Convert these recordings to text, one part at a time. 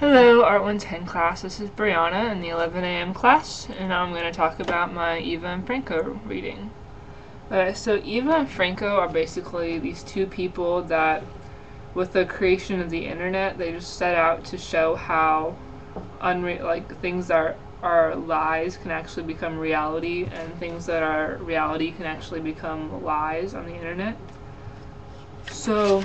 Hello, Art 110 class. This is Brianna in the 11 a.m. class, and now I'm going to talk about my Eva and Franco reading. So Eva and Franco are basically these two people that, with the creation of the internet, they just set out to show how things that are lies can actually become reality, and things that are reality can actually become lies on the internet. So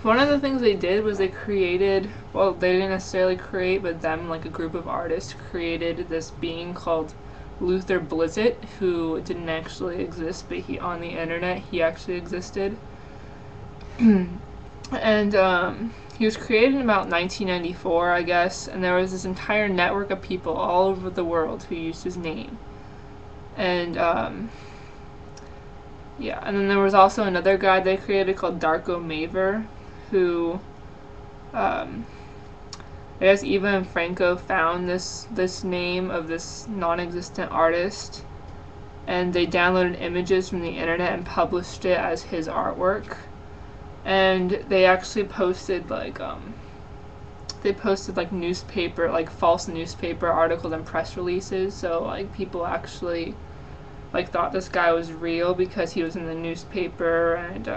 one of the things they did was they created, well, they didn't necessarily create, but them, like a group of artists, created this being called Luther Blizzett, who didn't actually exist, but on the internet, he actually existed. And he was created in about 1994, I guess, and there was this entire network of people all over the world who used his name. And yeah, and then there was also another guy they created called Darko Maver, who I guess Eva and Franco found this name of this non-existent artist, and they downloaded images from the internet and published it as his artwork. And they actually posted newspaper, like false newspaper articles and press releases, so like people actually like thought this guy was real because he was in the newspaper, and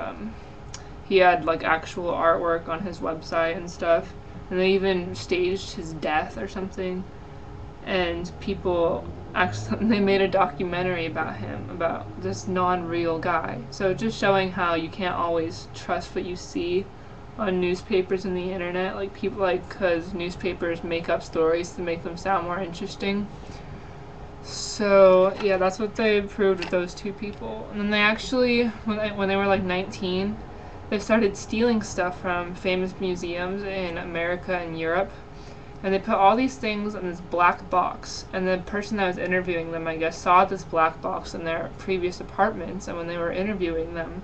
he had like actual artwork on his website and stuff. And they even staged his death or something. And people actually, they made a documentary about him, about this non-real guy. So just showing how you can't always trust what you see on newspapers and the internet, like people, because newspapers make up stories to make them sound more interesting. So yeah, that's what they proved with those two people. And then they actually, when they were like 19, they started stealing stuff from famous museums in America and Europe, and they put all these things in this black box, and the person that was interviewing them, I guess, saw this black box in their previous apartments and when they were interviewing them,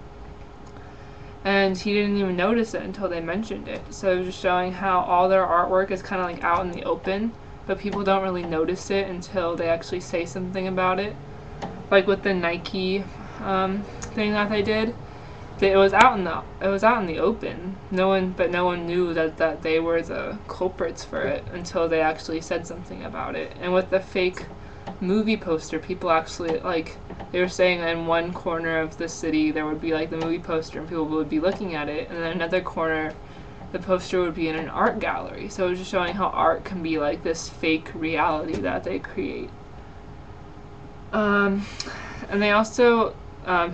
and he didn't even notice it until they mentioned it. So it was just showing how all their artwork is kind of like out in the open, but people don't really notice it until they actually say something about it. Like with the Nike thing that they did, it was out in the open. No one knew that they were the culprits for it until they actually said something about it. And with the fake movie poster, people actually, like, they were saying in one corner of the city there would be like the movie poster and people would be looking at it, and then another corner the poster would be in an art gallery. So it was just showing how art can be like this fake reality that they create. And they also,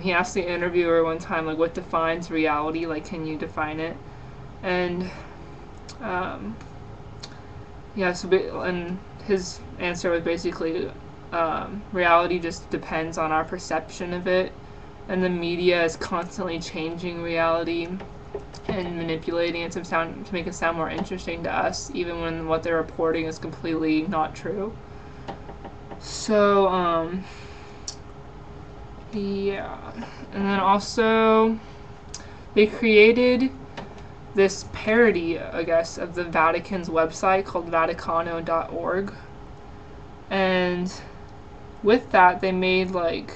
he asked the interviewer one time, like, what defines reality? Like, can you define it? And, yeah, and his answer was basically, reality just depends on our perception of it, and the media is constantly changing reality and manipulating it to make it sound more interesting to us, even when what they're reporting is completely not true. So, yeah. And then also, they created this parody, I guess, of the Vatican's website called Vaticano.org. And with that, they made, like,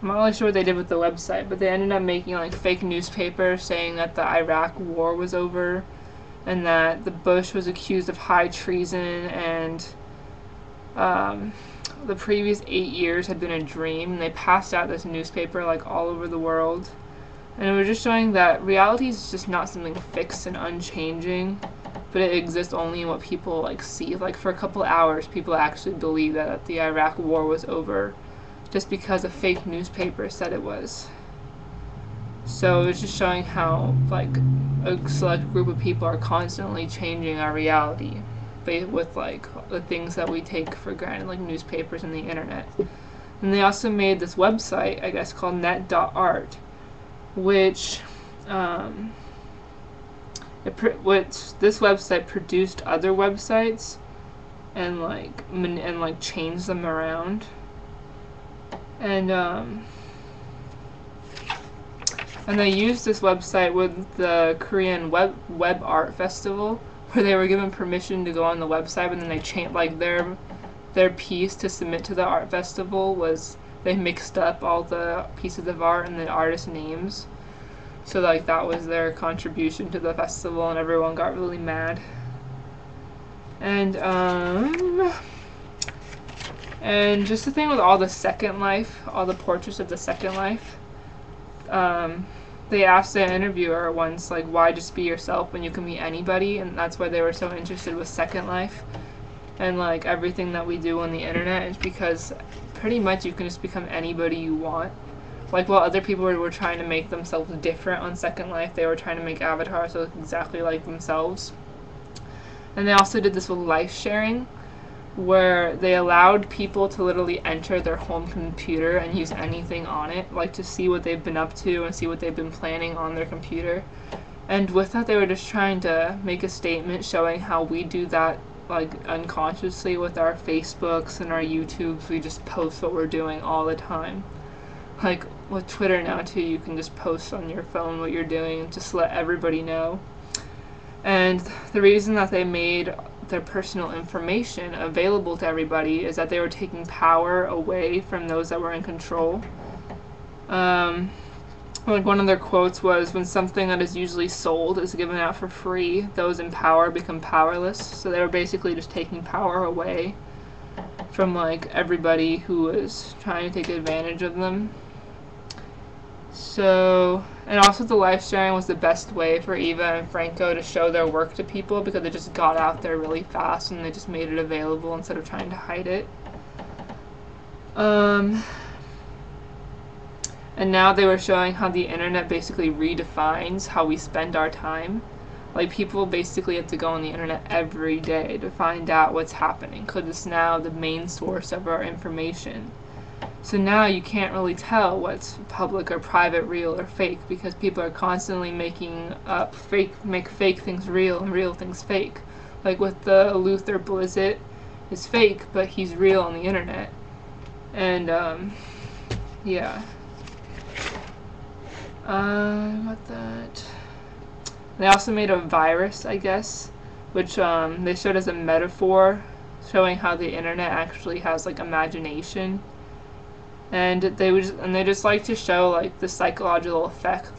I'm not really sure what they did with the website, but they ended up making, like, fake newspapers saying that the Iraq war was over, and that the Bush was accused of high treason, and the previous 8 years had been a dream, and they passed out this newspaper like all over the world. And it was just showing that reality is just not something fixed and unchanging, but it exists only in what people like see. Like for a couple hours, people actually believed that the Iraq war was over just because a fake newspaper said it was. So it was just showing how like a select group of people are constantly changing our reality with like the things that we take for granted, like newspapers and the internet. And they also made this website, I guess, called net.art, which this website produced other websites and changed them around. And they used this website with the Korean web art festival, where they were given permission to go on the website, but then they changed, like, their piece to submit to the art festival was, they mixed up all the pieces of art and the artist names, So like that was their contribution to the festival, and everyone got really mad. And just the thing with all the Second Life, all the portraits of the Second Life, they asked the interviewer once, like, why just be yourself when you can be anybody? And that's why they were so interested with Second Life and like everything that we do on the internet, is because pretty much you can just become anybody you want. Like, while other people were trying to make themselves different on Second Life, they were trying to make avatars that look exactly like themselves. And they also did this with life sharing, where they allowed people to literally enter their home computer and use anything on it, like to see what they've been up to and see what they've been planning on their computer. And with that, they were just trying to make a statement showing how we do that, like, unconsciously with our Facebooks and our YouTubes. We just post what we're doing all the time. Like with Twitter now too, you can just post on your phone what you're doing and just let everybody know. And the reason that they made their personal information available to everybody is that they were taking power away from those that were in control. Like one of their quotes was, when something that is usually sold is given out for free, those in power become powerless. So they were basically just taking power away from like everybody who was trying to take advantage of them. So, and also the live sharing was the best way for Eva and Franco to show their work to people, because they just got out there really fast and they just made it available instead of trying to hide it. And now they were showing how the internet basically redefines how we spend our time. Like, people basically have to go on the internet every day to find out what's happening, because it's now the main source of our information. So now you can't really tell what's public or private, real or fake, because people are constantly making up fake things real and real things fake. Like with the Luther Blizzard is fake, but he's real on the internet. And yeah. What that? They also made a virus, I guess, which they showed as a metaphor, showing how the internet actually has like imagination. And they just like to show like the psychological effect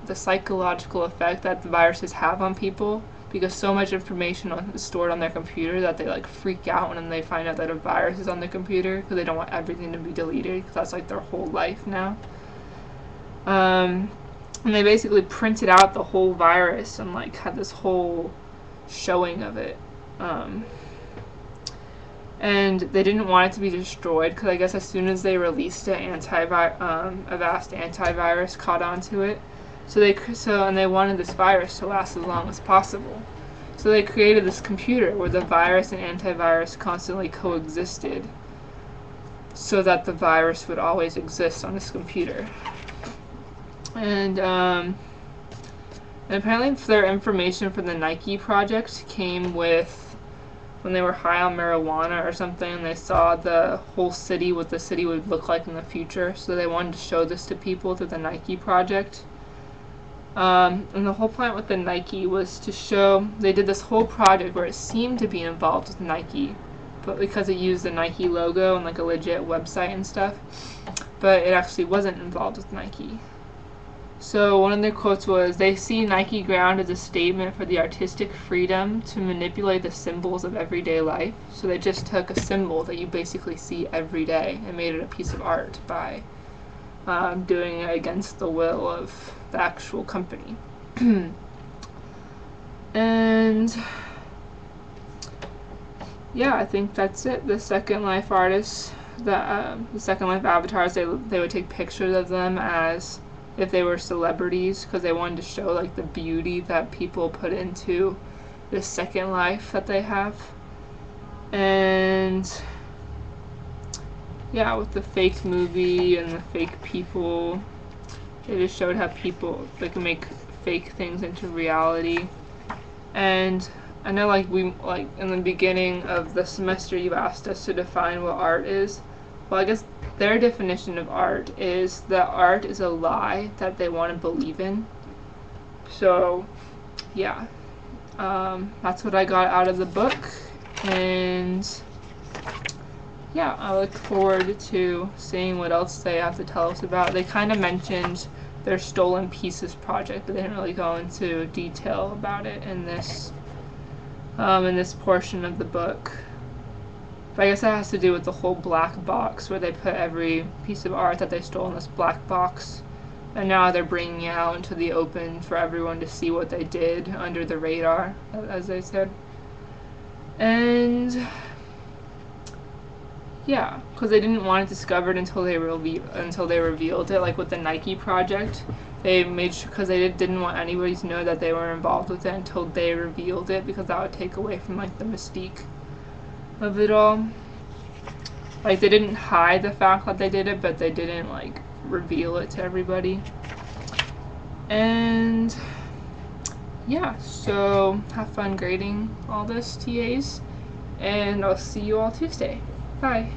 that the viruses have on people, because so much information is stored on their computer that they like freak out when they find out that a virus is on their computer, because they don't want everything to be deleted, because that's like their whole life now. And they basically printed out the whole virus and like had this whole showing of it. And they didn't want it to be destroyed, because I guess as soon as they released it, Avast antivirus caught onto it. And they wanted this virus to last as long as possible. So they created this computer where the virus and antivirus constantly coexisted, so that the virus would always exist on this computer. And apparently their information for the Nike project came with when they were high on marijuana or something, and they saw the whole city, what the city would look like in the future. So they wanted to show this to people through the Nike project. And the whole point with the Nike was to show, they did this whole project where it seemed to be involved with Nike, but because it used the Nike logo and like a legit website and stuff, but it actually wasn't involved with Nike. So one of their quotes was, they see Nike ground as a statement for the artistic freedom to manipulate the symbols of everyday life. So they just took a symbol that you basically see every day and made it a piece of art by doing it against the will of the actual company. And yeah, I think that's it. The Second Life artists, the Second Life avatars, they would take pictures of them as if they were celebrities, because they wanted to show like the beauty that people put into this second life that they have. And yeah, with the fake movie and the fake people, they just showed how people, they can make fake things into reality. And I know like in the beginning of the semester you asked us to define what art is. Well, I guess their definition of art is that art is a lie that they want to believe in. So yeah, that's what I got out of the book. And yeah, I look forward to seeing what else they have to tell us about. They kind of mentioned their Stolen Pieces project, but they didn't really go into detail about it in this portion of the book. But I guess that has to do with the whole black box, where they put every piece of art that they stole in this black box, and now they're bringing it out into the open for everyone to see what they did under the radar, as they said. And yeah, because they didn't want it discovered until they revealed it, like with the Nike project. They made sure, because they didn't want anybody to know that they were involved with it until they revealed it, because that would take away from like the mystique of it all. Like, they didn't hide the fact that they did it, but they didn't like reveal it to everybody. And yeah, so have fun grading all this, TAs, and I'll see you all Tuesday. Bye.